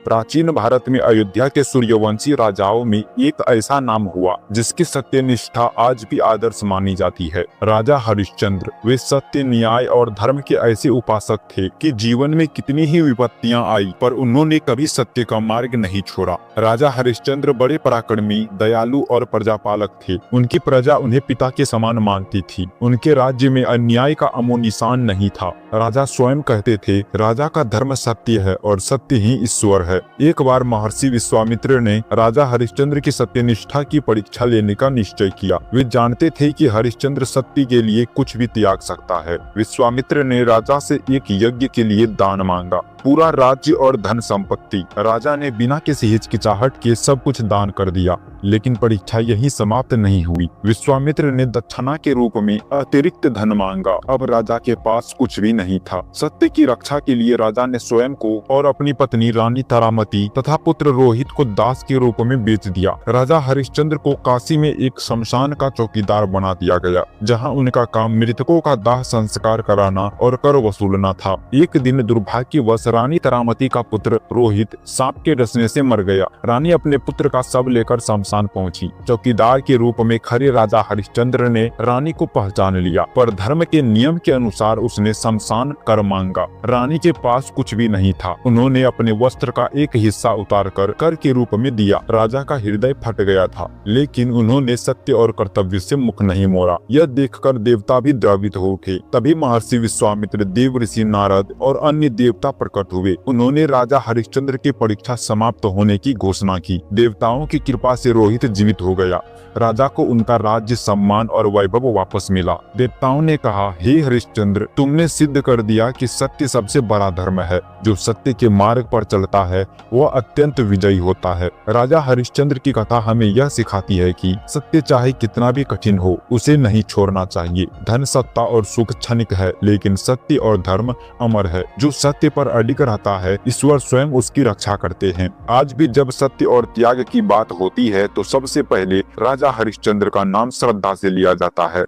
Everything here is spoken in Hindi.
प्राचीन भारत में अयोध्या के सूर्यवंशी राजाओं में एक ऐसा नाम हुआ जिसकी सत्यनिष्ठा आज भी आदर्श मानी जाती है। राजा हरिश्चंद्र वे सत्य, न्याय और धर्म के ऐसे उपासक थे कि जीवन में कितनी ही विपत्तियां आई पर उन्होंने कभी सत्य का मार्ग नहीं छोड़ा। राजा हरिश्चंद्र बड़े पराक्रमी, दयालु और प्रजापालक थे। उनकी प्रजा उन्हें पिता के समान मानती थी। उनके राज्य में अन्याय का अमो निशान नहीं था। राजा स्वयं कहते थे, राजा का धर्म सत्य है और सत्य ही ईश्वर है। एक बार महर्षि विश्वामित्र ने राजा हरिश्चंद्र की सत्यनिष्ठा की परीक्षा लेने का निश्चय किया। वे जानते थे कि हरिश्चंद्र सत्य के लिए कुछ भी त्याग सकता है। विश्वामित्र ने राजा से एक यज्ञ के लिए दान मांगा, पूरा राज्य और धन संपत्ति। राजा ने बिना किसी हिचकिचाहट के सब कुछ दान कर दिया, लेकिन परीक्षा यही समाप्त नहीं हुई। विश्वामित्र ने दक्षिणा के रूप में अतिरिक्त धन मांगा। अब राजा के पास कुछ भी नहीं था। सत्य की रक्षा के लिए राजा ने स्वयं को और अपनी पत्नी रानी तारामती तथा पुत्र रोहित को दास के रूप में बेच दिया। राजा हरिश्चंद्र को काशी में एक शमशान का चौकीदार बना दिया गया, जहाँ उनका काम मृतकों का दाह संस्कार कराना और कर वसूलना था। एक दिन दुर्भाग्यवश रानी तारामती का पुत्र रोहित सांप के डसने से मर गया। रानी अपने पुत्र का शव लेकर शमशान पहुंची। चौकीदार के रूप में खड़े राजा हरिश्चंद्र ने रानी को पहचान लिया, पर धर्म के नियम के अनुसार उसने शमशान कर मांगा। रानी के पास कुछ भी नहीं था। उन्होंने अपने वस्त्र का एक हिस्सा उतारकर कर के रूप में दिया। राजा का हृदय फट गया था, लेकिन उन्होंने सत्य और कर्तव्य से मुख नहीं मोड़ा। यह देखकर देवता भी द्रवित हो उठे। तभी महर्षि विश्वामित्र, देव ऋषि नारद और अन्य देवता प्रकट हुए। उन्होंने राजा हरिश्चंद्र की परीक्षा समाप्त होने की घोषणा की। देवताओं की कृपा से रोहित जीवित हो गया। राजा को उनका राज्य, सम्मान और वैभव वापस मिला। देवताओं ने कहा, हे हरिश्चंद्र, तुमने सिद्ध कर दिया कि सत्य सबसे बड़ा धर्म है। जो सत्य के मार्ग पर चलता है वह अत्यंत विजयी होता है। राजा हरिश्चंद्र की कथा हमें यह सिखाती है कि सत्य चाहे कितना भी कठिन हो, उसे नहीं छोड़ना चाहिए। धन, सत्ता और सुख क्षणिक है, लेकिन सत्य और धर्म अमर है। जो सत्य पर अडिग रहता है, ईश्वर स्वयं उसकी रक्षा करते हैं। आज भी जब सत्य और त्याग की बात होती है तो सबसे पहले राजा हरिश्चंद्र का नाम श्रद्धा से लिया जाता है।